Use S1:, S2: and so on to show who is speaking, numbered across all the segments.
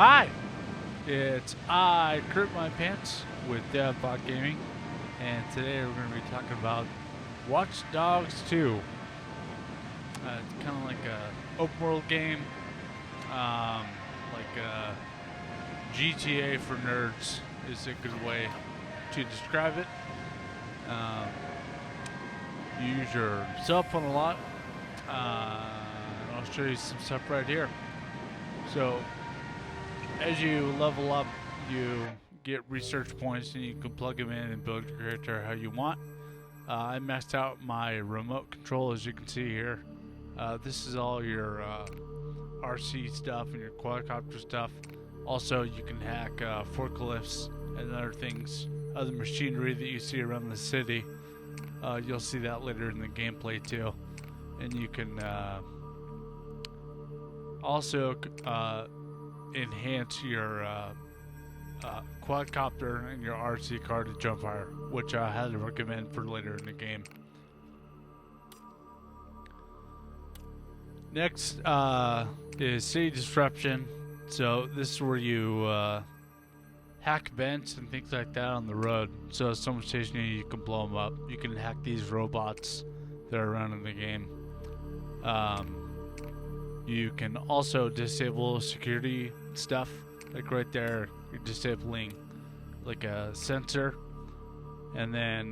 S1: Hi, it's I, Kurt My Pants, with DevBot Gaming, and today we're going to be talking about Watch Dogs 2. It's kind of like a open world game, like GTA for nerds is a good way to describe it. You use your cell phone a lot, and I'll show you some stuff right here. So, as you level up, you get research points and you can plug them in and build your character how you want. I maxed out my remote control, as you can see here. This is all your RC stuff and your quadcopter stuff. Also, you can hack forklifts and other things, other machinery that you see around the city. You'll see that later in the gameplay too. And you can also enhance your quadcopter and your RC car to jump higher, which I highly recommend for later in the game. Next is City Disruption. So this is where you hack vents and things like that on the road. So if someone's chasing you, you can blow them up. You can hack these robots that are around in the game. You can also disable security stuff, like right there, you're disabling like a sensor. And then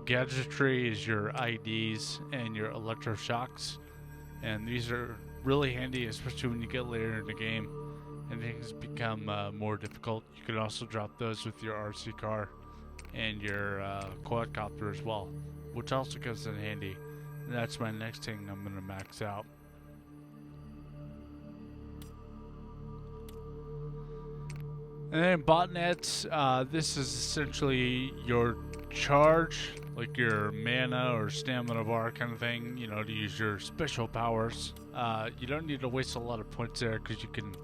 S1: gadgetry is your IDs and your electroshocks. And these are really handy, especially when you get later in the game and things become more difficult. You can also drop those with your RC car and your quadcopter as well, which also comes in handy. And that's my next thing I'm going to max out. And then botnets, this is essentially your charge, like your mana or stamina bar kind of thing, you know, to use your special powers. You don't need to waste a lot of points there because you can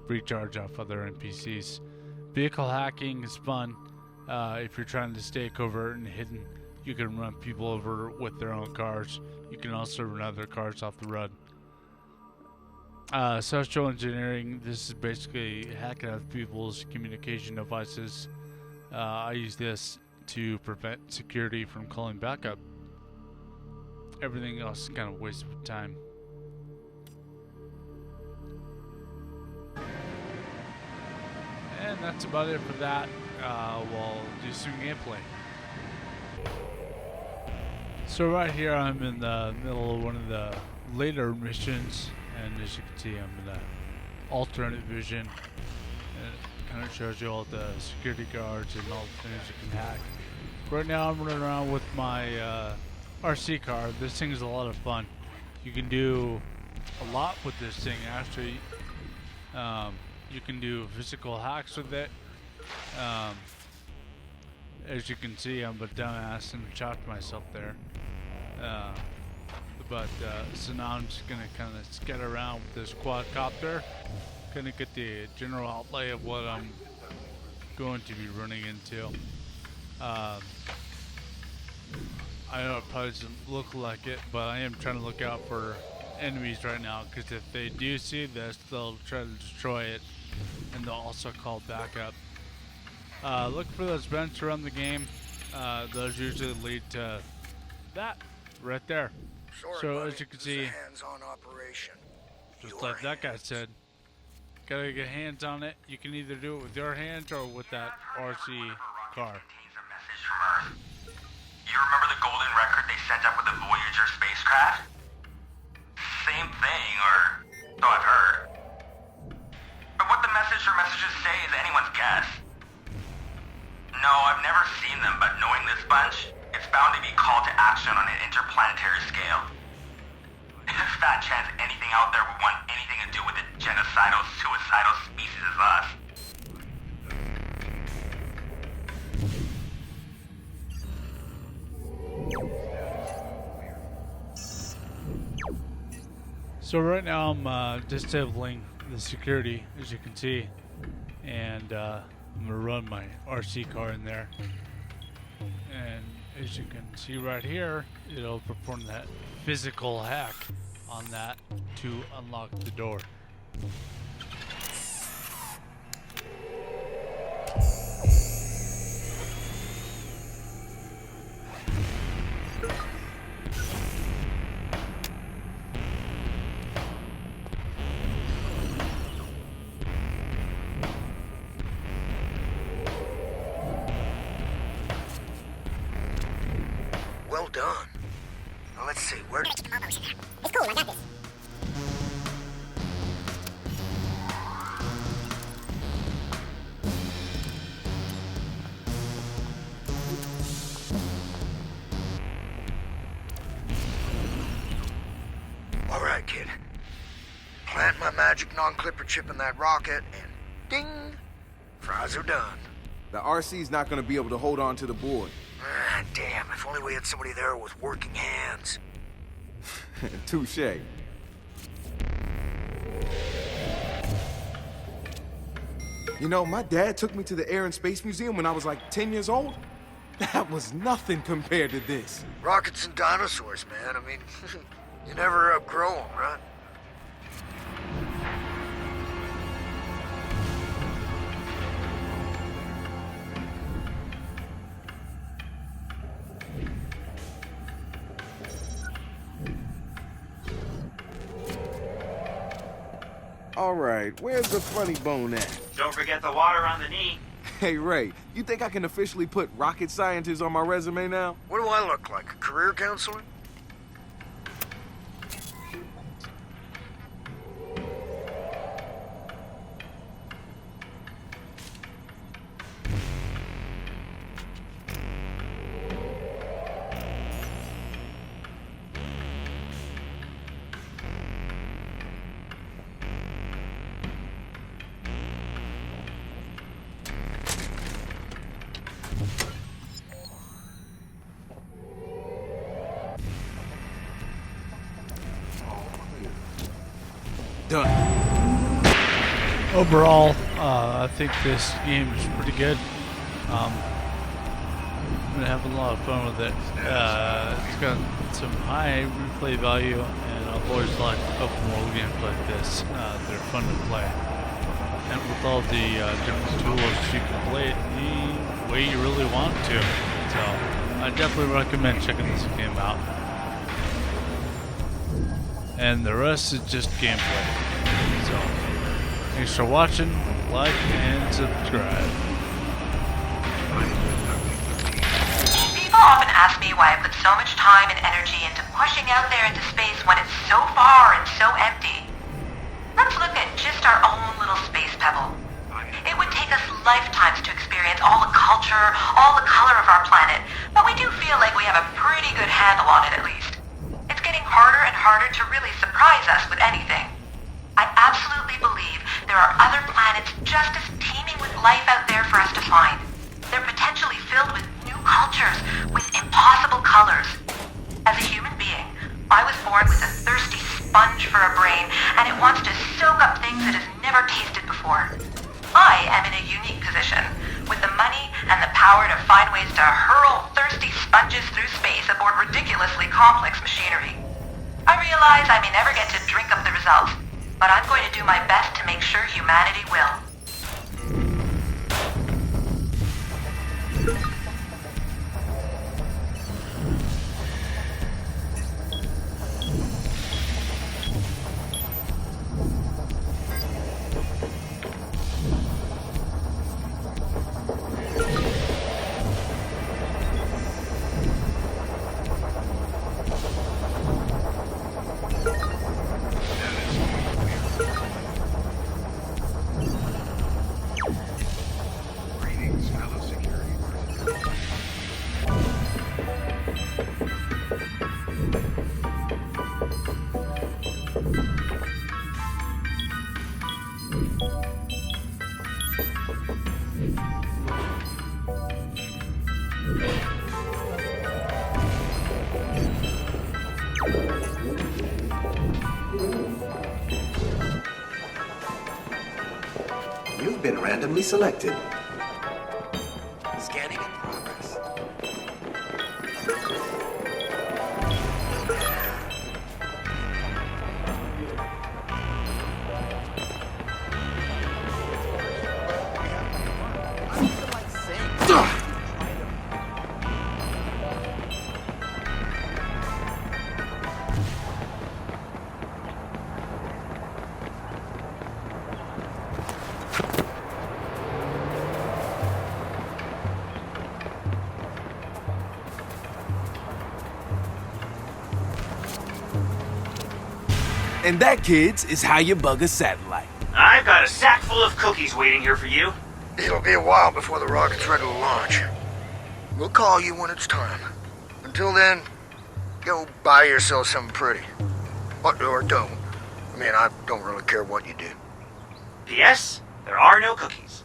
S1: recharge off other NPCs. Vehicle hacking is fun. If you're trying to stay covert and hidden, you can run people over with their own cars. You can also run other cars off the road. Social engineering, this is basically hacking out people's communication devices. I use this to prevent security from calling backup. Everything else is kind of a waste of time. And that's about it for that. We'll do some gameplay. So right here I'm in the middle of one of the later missions. And as you can see, I'm in the alternate vision, and it kind of shows you all the security guards and all the things you can hack. Right now I'm running around with my RC car. This thing is a lot of fun. You can do a lot with this thing actually. You can do physical hacks with it. As you can see, I'm a dumbass and chopped myself there. So now I'm just gonna kind of skate around with this quadcopter, gonna get the general outlay of what I'm going to be running into. I know it probably doesn't look like it, but I am trying to look out for enemies right now, because if they do see this, they'll try to destroy it, and they'll also call backup. Look for those vents around the game. Those usually lead to that right there.
S2: Sorry,
S1: So
S2: buddy.
S1: as you can see,
S2: hands-on operation.
S1: just like that guy said, gotta get hands on it. You can either do it with your hands or with that RC car.
S3: You remember the golden record they sent up with the Voyager spacecraft? Same thing, or so I've heard. But what the message or messages say is anyone's guess. No, I've never seen them, but knowing this bunch, it's bound to be called to action on an interplanetary scale. Fat chance anything out there would want anything to do with the genocidal, suicidal species as us.
S1: So right now I'm disabling the security, as you can see, and I'm gonna run my RC car in there. And as you can see right here, it'll perform that physical hack on that to unlock the door.
S2: well done. Now let's see, where...
S4: It's cool, I got this.
S2: Alright, kid. Plant my magic non-clipper chip in that rocket, and ding! Fries are done.
S5: The RC's not gonna be able to hold on to the board.
S2: Ah, damn, if only we had somebody there with working hands.
S5: Touche. You know, my dad took me to the Air and Space Museum when I was like 10 years old. That was nothing compared to this.
S2: Rockets and dinosaurs, man. I mean, you never outgrow them, right?
S5: All right, where's the funny bone at?
S6: Don't forget the water on the knee.
S5: Hey, Ray, you think I can officially put rocket scientist on my resume now?
S2: What do I look like, a career counselor?
S5: Done.
S1: Overall, I think this game is pretty good. I'm gonna have a lot of fun with it. It's got some high replay value, and I've always liked open world games like this. They're fun to play, and with all the different tools, you can play it any way you really want to. So, I definitely recommend checking this game out. And the rest is just gameplay. So, thanks for watching, like, and subscribe.
S7: People often ask me why I put so much time and energy into pushing out there into space when it's so far and so empty. Let's look at just our own little space pebble. It would take us lifetimes to experience all the culture, all the color of our planet, but we do feel like we have a pretty good handle on it at least. It's getting harder and harder to really surprise us with anything. I absolutely believe there are other planets just as teeming with life out there for us to find. They're potentially filled with new cultures, with impossible colors. As a human being, I was born with a thirsty sponge for a brain, and it wants to soak up things it has never tasted before. I am in a unique position, with the money and the power to find ways to hurl thirsty sponges through space aboard ridiculously complex machinery. I realize I may never get to drink up the results, but I'm going to do my best to make sure humanity will.
S8: You've been randomly selected. Scanning in progress.
S5: And that, kids, is how you bug a satellite.
S6: I've got a sack full of cookies waiting here for you.
S2: It'll be a while before the rocket's ready to launch. We'll call you when it's time. Until then, go buy yourself something pretty. Or don't. I mean, I don't really care what you do.
S6: P.S. There are no cookies.